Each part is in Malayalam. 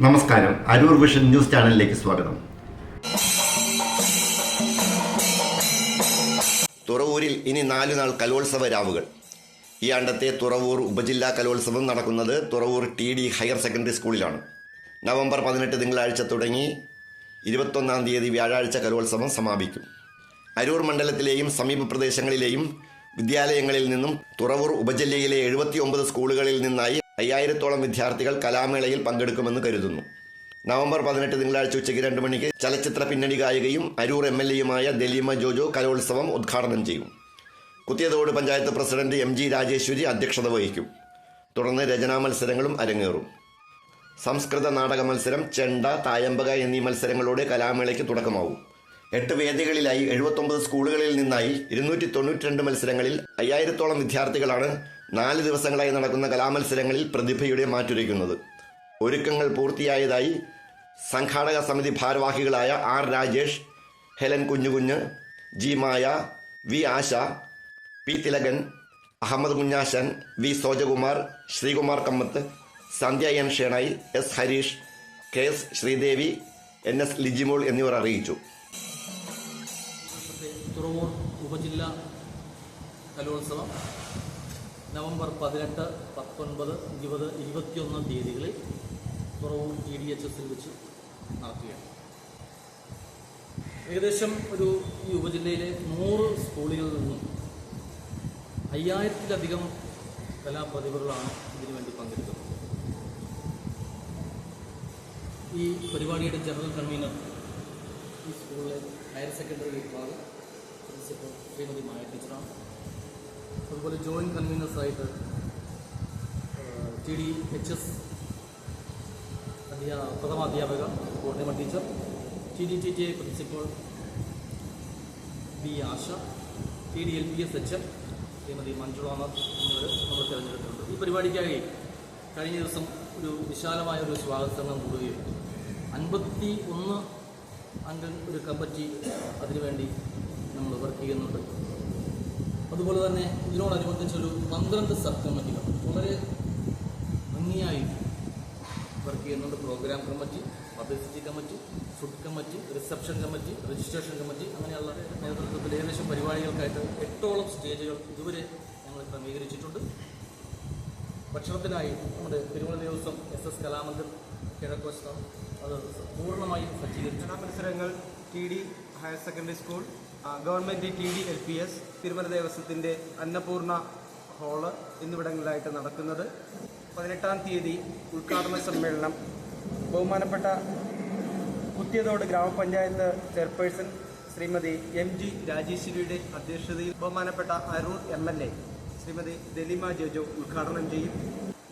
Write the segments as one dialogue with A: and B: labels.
A: നമസ്കാരം, അരൂർ വിഷൻ ന്യൂസ് ചാനലിലേക്ക് സ്വാഗതം. തുറവൂരിൽ ഇനി 4 നാൾ കലോത്സവ രാവുകൾ. ഈ ആണ്ടത്തെ തുറവൂർ ഉപജില്ലാ കലോത്സവം നടക്കുന്നത് തുറവൂർ TD ഹയർ സെക്കൻഡറി സ്കൂളിലാണ്. നവംബർ 18 തിങ്കളാഴ്ച തുടങ്ങി 21-ാം തീയതി വ്യാഴാഴ്ച കലോത്സവം സമാപിക്കും. അരൂർ മണ്ഡലത്തിലെയും സമീപ പ്രദേശങ്ങളിലെയും വിദ്യാലയങ്ങളിൽ നിന്നും തുറവൂർ ഉപജില്ലയിലെ 79 സ്കൂളുകളിൽ നിന്നായി 5000-ഓളം വിദ്യാർത്ഥികൾ കലാമേളയിൽ പങ്കെടുക്കുമെന്ന് കരുതുന്നു. നവംബർ 18 തിങ്കളാഴ്ച ഉച്ചയ്ക്ക് 2 മണിക്ക് ചലച്ചിത്ര പിന്നണി ഗായികയും അരൂർ MLA-യുമായ ദലീമ ജോജോ കലോത്സവം ഉദ്ഘാടനം ചെയ്യും. കുത്തിയതോട് പഞ്ചായത്ത് പ്രസിഡന്റ് MG രാജേശ്വരി അധ്യക്ഷത വഹിക്കും. തുടർന്ന് രചനാ മത്സരങ്ങളും അരങ്ങേറും. സംസ്കൃത നാടക മത്സരം, ചെണ്ട, തായമ്പക എന്നീ മത്സരങ്ങളോടെ കലാമേളയ്ക്ക് തുടക്കമാവും. 8 വേദികളിലായി 79 സ്കൂളുകളിൽ നിന്നായി 292 മത്സരങ്ങളിൽ 5000-ഓളം വിദ്യാർത്ഥികളാണ് 4 ദിവസങ്ങളായി നടക്കുന്ന കലാമത്സരങ്ങളിൽ പ്രതിഭയുടെ മാറ്റുരയ്ക്കുന്നത്. ഒരുക്കങ്ങൾ പൂർത്തിയായതായി സംഘാടക സമിതി ഭാരവാഹികളായ R Rajesh, Helen Kunjukunju, G Maya, V Asha, P Thilakan, Ahammed Kunjashan, V Sojakumar, Sreekumar Kammath, Sandhya N Shenoy, S Harish, KS Sreedevi, NS Lijimol എന്നിവർ അറിയിച്ചു.
B: തുറവൂർ ഉപജില്ലാ കലോത്സവം നവംബർ 18, 19, 20, 21 തീയതികളിൽ തുറവൂർ TDHS-ൽ വെച്ച് നടത്തുകയാണ്. ഏകദേശം ഈ ഉപജില്ലയിലെ 100 സ്കൂളുകളിൽ നിന്നും 5000-ത്തിലധികം കലാപ്രതിഭകളാണ് ഇതിനുവേണ്ടി പങ്കെടുക്കുന്നത്. ഈ പരിപാടിയുടെ ജനറൽ കൺവീനർ ഈ സ്കൂളിലെ ഹയർ സെക്കൻഡറി വിഭാഗം പ്രിൻസിപ്പൽ ശ്രീമതി മായ ടീച്ചറാണ്. അതുപോലെ ജോയിൻറ്റ് കൺവീനേഴ്സായിട്ട് TDHS പ്രഥമ അധ്യാപക Poornima teacher, TDTTA principal B Asha, TDLPS HM Shrimati Manjulanath എന്നിവർ നമ്മൾ തിരഞ്ഞെടുത്തിട്ടുണ്ട്. ഈ പരിപാടിക്കായി കഴിഞ്ഞ ദിവസം വിശാലമായ സ്വാഗത സംഘം കൂടുകയും 51 അംഗ കമ്മിറ്റി അതിനുവേണ്ടി നമ്മൾ വർക്ക് ചെയ്യുന്നുണ്ട്. അതുപോലെ തന്നെ ഇതിനോടനുബന്ധിച്ച് 12 സബ് കമ്മിറ്റികൾ വളരെ ഭംഗിയായി വർക്ക് ചെയ്യുന്നുണ്ട്. Programme committee, publicity committee, food committee, reception committee, registration committee, അങ്ങനെയുള്ള നേതൃത്വത്തിൽ ഏകദേശം പരിപാടികൾക്കായിട്ട് 8ഓളം സ്റ്റേജുകൾ ഇതുവരെ ഞങ്ങൾ ക്രമീകരിച്ചിട്ടുണ്ട്. ഭക്ഷണത്തിനായി നമ്മുടെ തിരുവല്ല ദിവസം SS കലാമന്ദിർ കിഴക്കോസ്തം അത് പൂർണ്ണമായും സജ്ജീകരിച്ചു.
C: മത്സരങ്ങൾ TD higher secondary school, government TD LPS, Tirumala ദേവസ്വത്തിൻ്റെ അന്നപൂർണ ഹാള് എന്നിവിടങ്ങളിലായിട്ട് നടക്കുന്നത്. 18-ാം തീയതി ഉദ്ഘാടന സമ്മേളനം ബഹുമാനപ്പെട്ട കുത്തിയതോട് ഗ്രാമപഞ്ചായത്ത് ചെയർപേഴ്സൺ ശ്രീമതി MG രാജേശ്വരിയുടെ അധ്യക്ഷതയിൽ ബഹുമാനപ്പെട്ട അരൂർ MLA ശ്രീമതി ദലീമ ജോജോ ഉദ്ഘാടനം ചെയ്യും.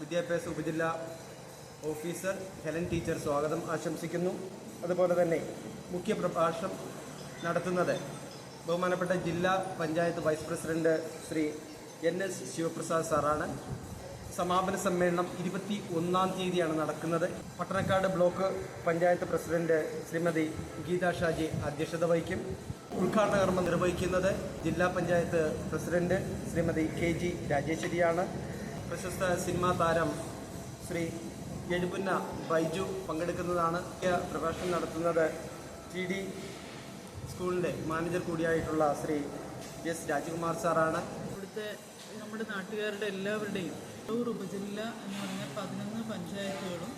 C: വിദ്യാഭ്യാസ ഉപജില്ലാ ഓഫീസർ ഹെലൻ ടീച്ചർ സ്വാഗതം ആശംസിക്കുന്നു. അതുപോലെ തന്നെ മുഖ്യ പ്രഭാഷണം നടത്തുന്നത് ബഹുമാനപ്പെട്ട ജില്ലാ panchayat vice president Shri NS Sivaprasad സാറാണ്. സമാപന സമ്മേളനം 21-ാം തീയതിയാണ് നടക്കുന്നത്. പട്ടണക്കാട് ബ്ലോക്ക് പഞ്ചായത്ത് പ്രസിഡന്റ് ശ്രീമതി ഗീത ഷാജി അധ്യക്ഷത വഹിക്കും. ഉദ്ഘാടന കർമ്മം നിർവഹിക്കുന്നത് ജില്ലാ പഞ്ചായത്ത് പ്രസിഡന്റ് ശ്രീമതി KG രാജേശ്വരിയാണ്. പ്രശസ്ത സിനിമാ താരം ശ്രീ എഴുപുന്ന ബൈജു പങ്കെടുക്കുന്നതാണ്. പ്രഭാഷണം നടത്തുന്നത് TD സ്കൂളിൻ്റെ മാനേജർ കൂടിയായിട്ടുള്ള ശ്രീ S രാജകുമാർ സാറാണ്.
D: ഇവിടുത്തെ നമ്മുടെ നാട്ടുകാരുടെ എല്ലാവരുടെയും തുറവൂർ ഉപജില്ല എന്ന് പറഞ്ഞാൽ 11 പഞ്ചായത്തുകളും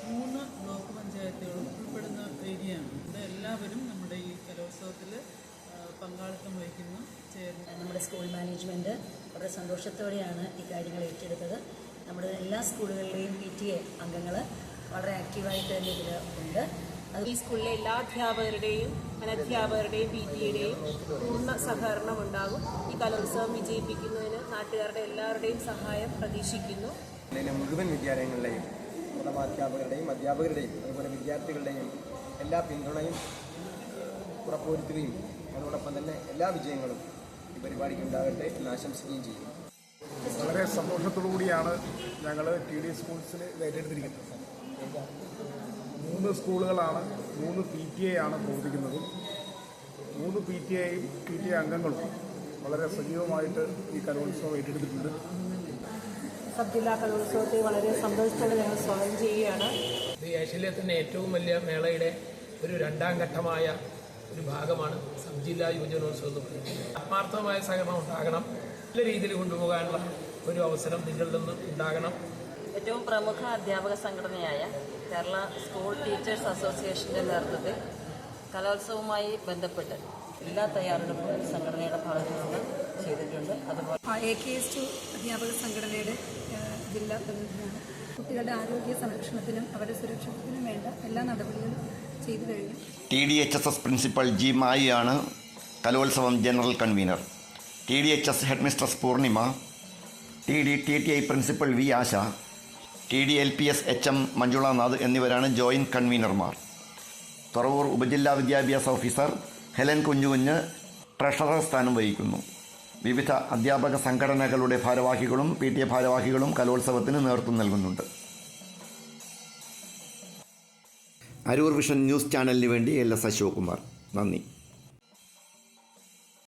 D: 3 ബ്ലോക്ക് പഞ്ചായത്തുകളും ഉൾപ്പെടുന്ന ഏരിയയാണ്. ഇവിടെ എല്ലാവരും നമ്മുടെ ഈ കലോത്സവത്തിൽ പങ്കാളിത്തം വഹിക്കുന്നു.
E: നമ്മുടെ സ്കൂൾ മാനേജ്മെൻറ്റ് വളരെ സന്തോഷത്തോടെയാണ് ഈ കാര്യങ്ങൾ ഏറ്റെടുത്തത്. നമ്മുടെ എല്ലാ സ്കൂളുകളിലെയും PTA അംഗങ്ങൾ വളരെ ആക്റ്റീവായിട്ട് തന്നെ ഇതിൽ ഉണ്ട്.
F: ഈ സ്കൂളിലെ എല്ലാ അധ്യാപകരുടെയും അനധ്യാപകരുടെയും PTA-യുടെയും പൂർണ്ണ സഹകരണം ഉണ്ടാകും. ഈ കലോത്സവം വിജയിപ്പിക്കുന്നതിന് നാട്ടുകാരുടെ എല്ലാവരുടെയും സഹായം പ്രതീക്ഷിക്കുന്നു.
C: മുഴുവൻ വിദ്യാലയങ്ങളിലെയും പ്രഥമാധ്യാപകരുടെയും അധ്യാപകരുടെയും അതുപോലെ വിദ്യാർത്ഥികളുടെയും എല്ലാ പിന്തുണയും ഉറപ്പുവരുത്തുകയും അതോടൊപ്പം തന്നെ എല്ലാ വിജയങ്ങളും ഈ പരിപാടിക്ക് ഉണ്ടാകട്ടെ എന്ന് ആശംസിക്കുകയും ചെയ്യുന്നു.
G: വളരെ സന്തോഷത്തോടു കൂടിയാണ് ഞങ്ങൾ TD സ്കൂൾസിൽ ഏറ്റെടുത്തിരിക്കുന്നത്. 3 സ്കൂളുകളാണ്, 3 PTA ആണ് പ്രവർത്തിക്കുന്നത്. 3 PTA-യും PTA അംഗങ്ങളും വളരെ സജീവമായിട്ട് ഈ കലോത്സവം ഏറ്റെടുത്തിട്ടുണ്ട്.
F: സബ് ജില്ലാ കലോത്സവത്തെ വളരെ സന്തോഷത്തോടെ ഞങ്ങൾ സ്വാഗതം ചെയ്യുകയാണ്.
H: ഇത് ഏഷ്യയിലെ തന്നെ ഏറ്റവും വലിയ മേളയുടെ ഒരു രണ്ടാം ഘട്ടമായ ഒരു ഭാഗമാണ് സബ് ജില്ലാ യുവജനോത്സവം എന്ന് പറയുന്നത്. ആത്മാർത്ഥമായ സഹകരണം ഉണ്ടാകണം, നല്ല രീതിയിൽ കൊണ്ടുപോകാനുള്ള ഒരു അവസരം നിങ്ങളിൽ നിന്ന് ഉണ്ടാകണം.
I: ഏറ്റവും പ്രമുഖ അധ്യാപക സംഘടനയായ കേരള സ്കൂൾ ടീച്ചേഴ്സ് അസോസിയേഷൻ്റെ നേതൃത്വത്തിൽ കലോത്സവവുമായി ബന്ധപ്പെട്ട് എല്ലാ തയ്യാറെടുപ്പും സംഘടനയുടെ ഭാഗത്തു നിന്ന് ചെയ്തിട്ടുണ്ട്. അതുപോലെ
E: AKS2 അധ്യാപക സംഘടനയുടെ ജില്ലാ പ്രതിനിധിയാണ്. കുട്ടികളുടെ ആരോഗ്യ സംരക്ഷണത്തിനും അവരുടെ സുരക്ഷിതത്തിനും വേണ്ട എല്ലാ നടപടികളും ചെയ്തു കഴിഞ്ഞു.
A: TDHSS പ്രിൻസിപ്പൽ G മായിയാണ് കലോത്സവം general convener. TDHS head mistress Poornima, TTI principal V Asha, TDLPS HM Manjulanath എന്നിവരാണ് ജോയിൻറ്റ് കൺവീനർമാർ. തുറവൂർ ഉപജില്ലാ വിദ്യാഭ്യാസ ഓഫീസർ ഹെലൻ കുഞ്ഞുകുഞ്ഞ് ട്രഷറർ സ്ഥാനം വഹിക്കുന്നു. വിവിധ അധ്യാപക സംഘടനകളുടെ ഭാരവാഹികളും PTA ഭാരവാഹികളും കലോത്സവത്തിന് നേതൃത്വം നൽകുന്നുണ്ട്. അരൂർ വിഷൻ ന്യൂസ് ചാനലിന് വേണ്ടി LS അശോകുമാർ. നന്ദി.